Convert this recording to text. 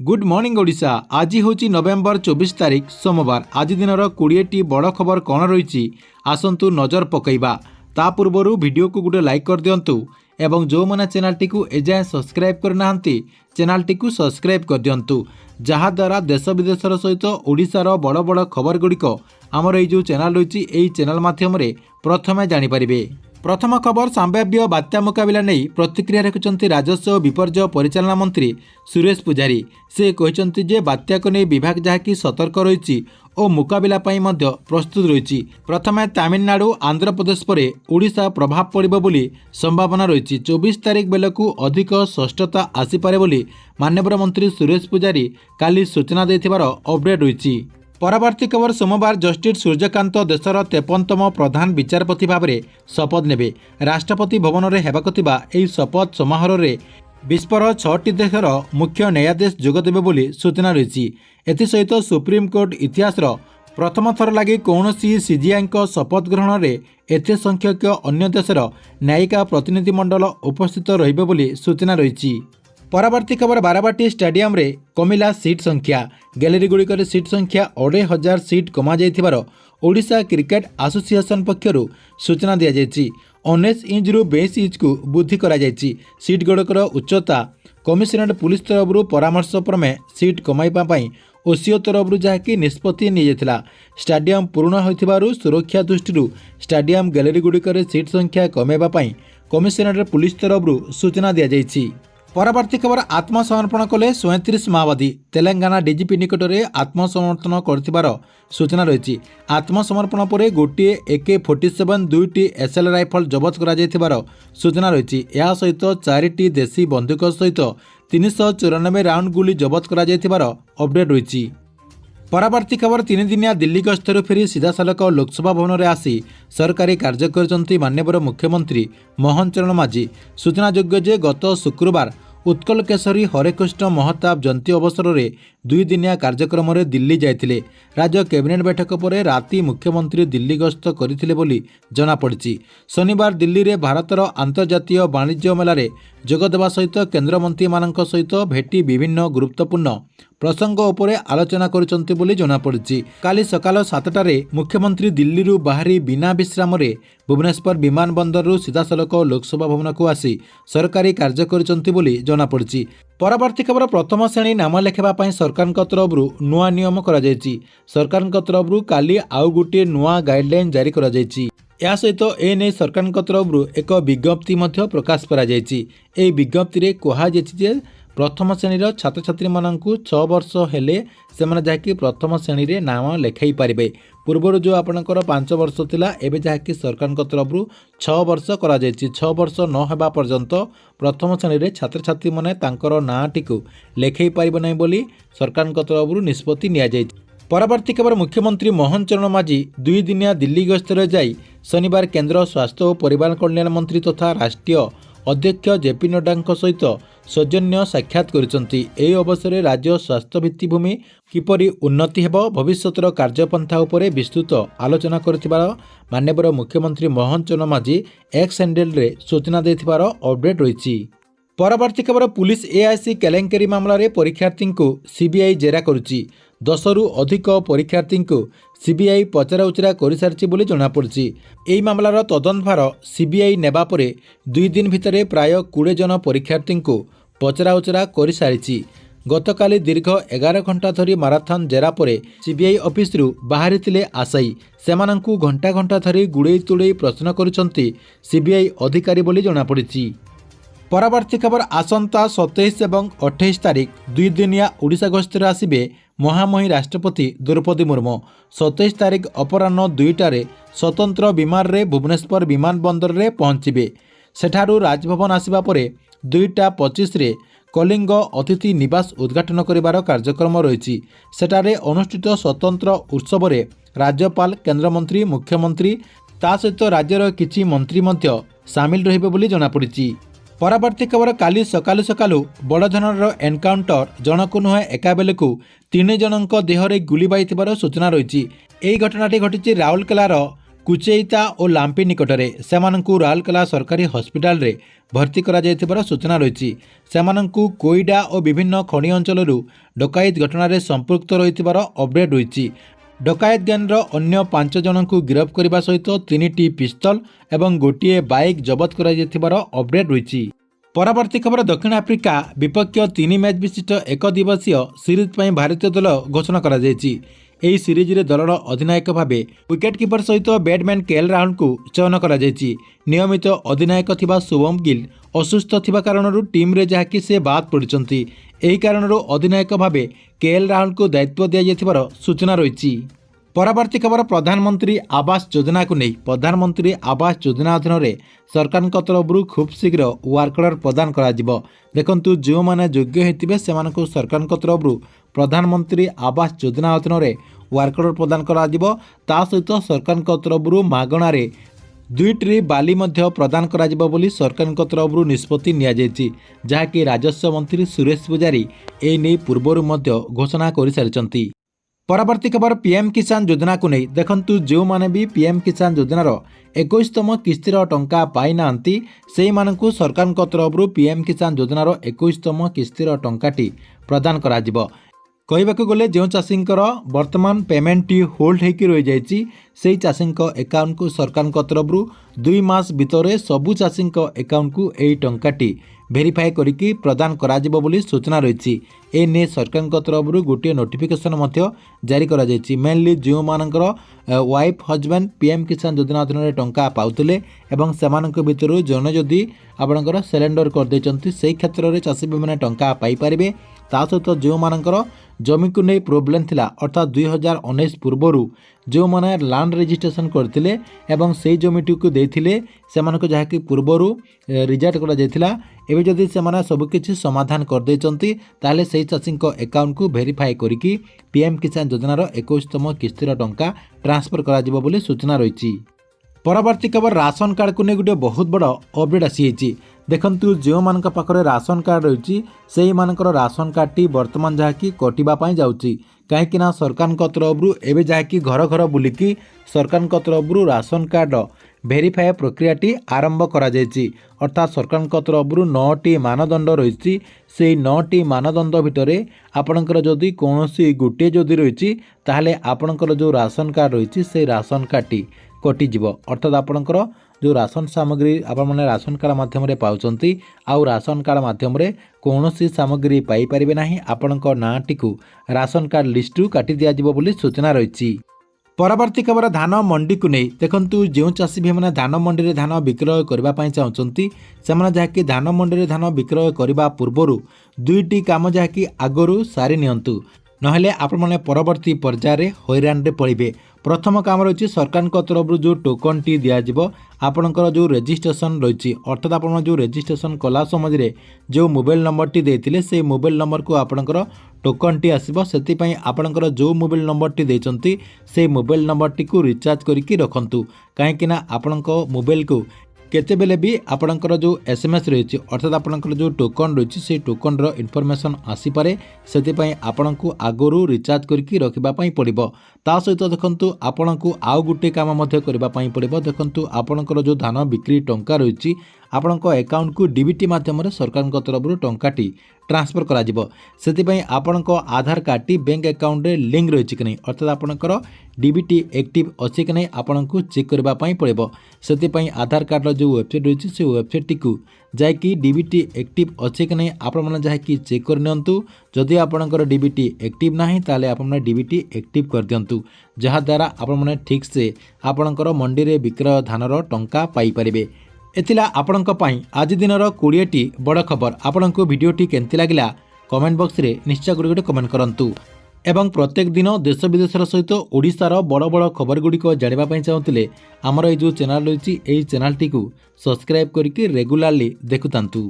Good morning Odisha. आज हूँ नवेम्बर 24 तारिख सोमवार। आज दिन 20टी बड़ खबर कौन रही आसतु नजर पकईबा। ता पूर्वर वीडियो को गोटे लाइक कर दिंतु एवं जो मैंने चैनल टी एजाए सब्सक्राइब करना चैनल टी सब्सक्राइब कर दिंतु, जहाद्वारा देश विदेशर सहित ओडिशार बड़ बड़ खबर गुड़िक आमर ये जो चैनल रही यही चैनल माध्यम प्रथमे जानीपारे। प्रथम खबर संभाव्य बात्या मुकाबला नहीं प्रतिक्रिया रखुंट राजस्व और विपर्यय परिचालना मंत्री सुरेश पुजारी। से कहते जे बात्या को नहीं विभाग जहाँकि सतर्क रही और मुकाबला प्रस्तुत रही। प्रथमे तमिलनाडु आंध्र प्रदेश पर ओडिशा प्रभाव पड़िबो बोली संभावना रही। 24 तारिख बेलू अधिक स्पष्टता आसीपारे बोली माननीय मंत्री सुरेश पुजारी काली सूचना देथिबार अपडेट रही। परवर्ती खबर सोमवार जस्टिस सूर्यकांत देशर 53तम प्रधान विचारपति भाव में शपथ नेबे। राष्ट्रपति भवन में हेबाकुथिबा एही शपथ समारोह रे विश्वर 6टी देशर मुख्य न्यायाधीश जोगदेबे बोली सूचना रही। एसहित सुप्रीमकोर्ट इतिहास प्रथम थर लगी कौन सीजीआई शपथ ग्रहण में एते संख्यक अन्य देशर न्यायिका प्रतिनिधिमंडल उपस्थित रहिबे बोली सूचना रही। परवर्ती खबर बाराबाटी स्टेडियम रे कमिला सीट संख्या। गैलेरी गुड़िकर सीट संख्या 25,000 सीट कमा जाइथिबार ओडिशा क्रिकेट एसोसिएशन पक्षरु सूचना दिया जायछि। 19 इंच रु 22 इंच को वृद्धि करा जायछि। सीट गुड़िकर उच्चता कमिशनरेट पुलिस तरफ परामर्श क्रमे सीट कमाइबा पई ओसीओ तरफ जहाँकि निष्पत्ति निया। स्टेडियम पूर्ण होइथिबारु सुरक्षा दृष्टि स्टेडियम गैलेरी गुड़िकर सीट संख्या कमाइबा पई कमिशनरेट पुलिस तरफ सूचना दिया जायछि। परवर्ती खबर आत्मसमर्पण कले 37 माओवादी। तेलंगाना डीजीपी निकट में आत्मसमर्पण कर सूचना रही। आत्मसमर्पण पर गोटे AK-47 2टी SL राइफल जबत कर सूचना रही। यह सहित 4टी देशी बंदूक सहित 394 राउंड गुली जबत कर अपडेट रही। परवर्ती खबर 3 दिनिया दिल्ली गस्तर फेरी सीधासलख लोकसभा भवन में आसी सरकारी कार्य कर माननीय मुख्यमंत्री मोहन चरण माझी। सूचनायोग्य जे गत शुक्रवार उत्कल केशरी हरेकृष्ण महताब जयंती अवसर में 2 दिनिया कार्यक्रम में दिल्ली जाइथिले। राज्य कैबिनेट बैठक पर राति मुख्यमंत्री दिल्ली गस्त करथिले बोली जनापड़ी। शनिवार दिल्ली में भारतर अंतर्जातीय वाणिज्य मेला रे जोगदेवा सहित केन्द्रमंत्री मानक सहित भेटी विभिन्न गुरुत्वपूर्ण प्रसंग उपरे आलोचना करुचंती बोली जनापड़ी। काली सकाल 7टारे मुख्यमंत्री दिल्ली रु बाहरी बिना विश्राम रे भुवनेश्वर विमान बंदर रु सीधासलख लोकसभा भवन को आसी सरकारी कार्य करुचंती बोली जनापड़ी। परवर्ती खबर प्रथम श्रेणी नाम लेखा सरकार तरफ नुआ नियम करा जायछि। सरकार तरफ काली आउ गोटे नुआ गाइडलाइन जारी करा जायछि। या सहित एने सरकार तरफ एक विज्ञप्ति प्रकाश करा जायछि। एही विज्ञप्ति रे कहा जायछि जे प्रथम श्रेणी छात्र छात्री मानकु 6 वर्ष हेले सेमाने जाकि प्रथम श्रेणी रे नाम लेखाई पारिबे। पूर्वर जो आपणकर 5 वर्ष थिला एबे जाकि सरकार तरफ 6 वर्ष करा जायछि। 6 वर्ष न हेबा पर्यंत प्रथम श्रेणी रे छात्र छात्री माने तांकर नाटी को लेखाई पारिबे नै बोली सरकार तरफ निष्पत्ति निया जायछि। परवर्ती खबर मुख्यमंत्री मोहन चरण माझी 2 दिनिया दिल्ली गस्तर जाई शनिवार केंद्र स्वास्थ्य और परिवार कल्याण मंत्री तथा राष्ट्रीय अध्यक्ष जेपी नड्डा सहित सौजन्य साक्षात करिसंती। एही अवसर में राज्य स्वास्थ्य भित्तिभूमि किपरि उन्नति हेब भविष्यतर कार्यपंथा उपरे विस्तृत आलोचना करथिबार माननीय मुख्यमंत्री मोहन चरण माझी एक्स हैंडल रे सूचना देथिबार अपडेट रही। परवर्ती खबर पुलिस एआईसी केलेंकारी मामला रे परीक्षार्थी को सीबीआई जेरा करुची। 10 रु अधिक परीक्षार्थी को सीबीआई पचरा उचरा कर सारी बोली जनापड़ी। यही मामलार तदंत भार सीबीआई नेबा परे 2 दिन भितर प्राय 20 जन परीक्षार्थी को पचरा उचरा कर सारी। गतकाली दीर्घ 11 घंटा धरी माराथन जेरा परे सीबीआई ऑफिस रु बाहरी आशायी सेमानंकु घंटा घंटा धरी गुड़े तुड़े प्रश्न करुछंती सीबीआई अधिकारी बोली जनापड़ी। परवर्ती खबर आसंता 27 एवं 28 तारिख 2 दिनिया ओडिशा गस्तर आसिबे महामहिम राष्ट्रपति द्रौपदी मुर्मू। 27 तारिख अपराह्न 2टारे स्वतंत्र विमान रे भुवनेश्वर विमान बंदर रे पहुंचबे। सेठारु राजभवन आसिबा परे 2:25 रे कलिंग अतिथि निवास उद्घाटन करिवार कार्यक्रम रही। सेठारे अनुष्ठित स्वतंत्र उत्सव रे राज्यपाल केन्द्रमंत्री मुख्यमंत्री ता सहित राज्यर किछि मंत्री मध्य सामिल रहिबे बोली जनापड़ी। परवर्ती खबर काली सकालु सकालु बड़ धरनर एनकाउंटर जनकु नुहे एका बेलकु 3 जनक देहरे गुली बाइथिबार सूचना रही। यही घटनाटी घटी राउरकेलार कुचेईता और लांपी निकटरे सेमानंकु राउरकेला सरकारी हस्पिटाल रे भर्ती करा जायथिबार सूचना रही। सेमानंकु कोईडा और विभिन्न खनि अंचलरू डकायत घटना रे संपृक्त रहिथिबार अपडेट रही। डकायत गैंगर अन्य 5 जनकु गिरफ करने सहित 3टी पिस्तल एवं गोटे बाइक जबत करा जायथिबार अपडेट रही। परवर्ती खबर दक्षिण आफ्रिका विपक्ष 3 मैच विशिष्ट एक दिवसीय सीरीज पर भारतीय दल घोषणा करा जायछि। ଏହି ସିରିଜରେ ଦଳର ଅଧିନାୟକ ଭାବେ ୱିକେଟ୍ କିପର ସହିତ ବ୍ୟାଟ୍ସମ୍ୟାନ୍ କେଏଲ୍ ରାହୁଲଙ୍କୁ ଚୟନ କରାଯାଇଛି। ନିୟମିତ ଅଧିନାୟକ ଥିବା ଶୁଭମ ଗିଲ୍ ଅସୁସ୍ଥ ଥିବା କାରଣରୁ ଟିମ୍ରେ ଯାହାକି ସେ ବାଦ୍ ପଡ଼ିଛନ୍ତି। ଏହି କାରଣରୁ ଅଧିନାୟକ ଭାବେ କେଏଲ୍ ରାହୁଲଙ୍କୁ ଦାୟିତ୍ୱ ଦିଆଯାଇଥିବାର ସୂଚନା ରହିଛି। ପରବର୍ତ୍ତୀ ଖବର ପ୍ରଧାନମନ୍ତ୍ରୀ ଆବାସ ଯୋଜନାକୁ ନେଇ। ପ୍ରଧାନମନ୍ତ୍ରୀ ଆବାସ ଯୋଜନା ଅଧୀନରେ ସରକାରଙ୍କ ତରଫରୁ ଖୁବ୍ ଶୀଘ୍ର ୱାର୍କ ଅର୍ଡର ପ୍ରଦାନ କରାଯିବ। ଦେଖନ୍ତୁ ଯେଉଁମାନେ ଯୋଗ୍ୟ ହୋଇଥିବେ ସେମାନଙ୍କୁ ସରକାରଙ୍କ ତରଫରୁ ପ୍ରଧାନମନ୍ତ୍ରୀ ଆବାସ ଯୋଜନା ଅଧୀନରେ ୱାର୍କ ଅର୍ଡର ପ୍ରଦାନ କରାଯିବ। ତା ସହିତ ସରକାରଙ୍କ ତରଫରୁ ମାଗଣାରେ 2 ଟ୍ରି ବାଲି ମଧ୍ୟ ପ୍ରଦାନ କରାଯିବ ବୋଲି ସରକାରଙ୍କ ତରଫରୁ ନିଷ୍ପତ୍ତି ନିଆଯାଇଛି, ଯାହାକି ରାଜସ୍ୱ ମନ୍ତ୍ରୀ ସୁରେଶ ପୂଜାରୀ ଏହି ନେଇ ପୂର୍ବରୁ ମଧ୍ୟ ଘୋଷଣା କରିସାରିଛନ୍ତି। परवर्ती खबर पीएम किसान योजना को नहीं। देखंतु जो माने भी पीएम किसान योजनार 21तम किस्तिर टंका पाई नांती सेही मानकु सरकार तरफ पीएम किसान योजनार 21तम किस्तिर टंकाटी प्रदान करा जिवो। कहबाकू गले जो चाषींकर वर्तमान पेमेंट टी होल्ड होकर रही जाइए से चाषी एकाउंट को सरकार तरफ 2 मास भितर सबू चाषी एकाउंट को यही टंकाटी भेरीफाए करिकी प्रदान कराजिबो बोली सूचना रही। एने सरकार तरफ गोटे नोटिफिकेशन जारी करा जायछि। मेनली जो मानकर वाइफ हजबैंड पीएम किसान योजना अधीन टंका पाउतले एवं सेमानक भितर जने जदि आपणकर सिलेंडर कर देचंती सेही क्षेत्र में चाषी भाई टंका पाई पारिबे। ता सहित जो मानकर जमी को नहीं प्रोब्लेम थिला अर्थात 2019 पूर्वर जो माने लैंड रजिस्ट्रेशन करथिले एवं से जमीटी को देथिले सेमानक जहाँकि पूर्वर रिजेक्ट करा जायथिला एबे जदि सेमाना सब किछि समाधान कर देचंती ताले सेही चाषी एकाउंट को वेरीफाई करिकी पीएम किसान योजनार 21तम किस्तिर टंका ट्रांसफर करा जिवो बोली सूचना रही। परवर्ती खबर राशन कार्ड को नहीं गोटे बहुत बड़ अपडेट आसी। देखंतु जो मानक पाखरे राशन कार्ड रही से मानकर राशन कार्डटी वर्तमान जहाँकि कटिबापाई जाउची कहीं सरकार तरफ एवं जहाँकि घर घर बुलिकी सरकार तरफ राशन कार्ड भेरीफाए प्रक्रियाटी आरंभ करा जायछि। अर्थात सरकार तरफ 9टी मानदंड रही से 9टी मानदंड भितर आपणकर जदि कौनसी गोटे जदि रही ताहले आपणकर जो राशन कार्ड रही से राशन कार्डटी कटिଯିବ। अर्थात आपणकर जो राशन सामग्री आपण माने राशन कार्ड माध्यम रे पाउचंती आउ राशन कार्ड माध्यम रे कौनसी सामग्री पाई परिबे नाही आपणक नाटी को राशन कार्ड लिस्ट रु काटी दिया जिवो बोली सूचना रही। परवर्ती खबर धान मंडी को नहीं। देखंतु जो चाषी भाई मैंने धान मंडी रे धान विक्रय करने चाहते से जहाँकि धान मंडी रे धान विक्रय करने पूर्वर 2टी काम जहाँकि आगरू सारी नियंतु नहले आपण माने परवर्ती पर्याय रे हैरान रे पड़े। प्रथम काम रही सरकार तरफ जो टोकन टी दिज्व आपणकर जो रजिस्ट्रेशन रही अर्थात आप जो रजिस्ट्रेशन कला समय जो मोबाइल नंबर टी देते से मोबाइल नंबर को आपणकर टोकन टी आसब से आपणकर जो मोबाइल नंबर टी देचंती से मोबाइल नंबर टी को रिचार्ज करके रखंतु कहीं आपणक मोबाइल को केतेबेले भी आपणकर जो एसएमएस रही अर्थात आपणकर जो टोकन रही से टोकन रो इनफॉरमेशन आसीपारे से आपण को आगरू रिचार्ज करके रखिबापई पड़िबो। ता सहित देखंतु आपण को आउ गुटे काम करने पड़िबो। देखंतु आपणकर जो धान बिक्री टंका रही आपणक अकाउंट को डीबीटी माध्यम सरकार तरफ टंकाटी ट्रांसफर करा जिवो। सेतिपई आपणक आधार कार्ड टी बैंक अकाउंट रे लिंक रही कि नहीं अर्थात आपणकर डीबीटी एक्टिव अच्छी कि नहीं आपण को चेक करबा पई पड़िबो। सेतिपई आधार कार्ड रो जो वेबसाइट रही से वेबसाइट टी को जाकि डीबीटी एक्टिव अच्छी कि नहीं आपण माने जाकि चेक कर नियंतु। जदि आपणकर डीबीटी एक्टिव नाही ताले आपण माने डीबीटी एक्टिव कर दियंतु जहा द्वारा आपण माने ठीक से आपणकर मंडी रे विक्रय धानर टंका पाई परिबे। एथिला आपणक पई आज दिनर 20टी बड़ खबर। आपणको वीडियोटी केंति लागिला कमेंट बॉक्स रे निश्चय गुडी कमेंट करंतु एवं प्रत्येक दिन देश विदेशर सहित ओडिशार बड़ बड़ खबर गुड़िक जानिबा पई चाहुतिले हमर ए जो चैनल रही चैनल टी को सब्सक्राइब करके रेगुलारली देखुतांतु।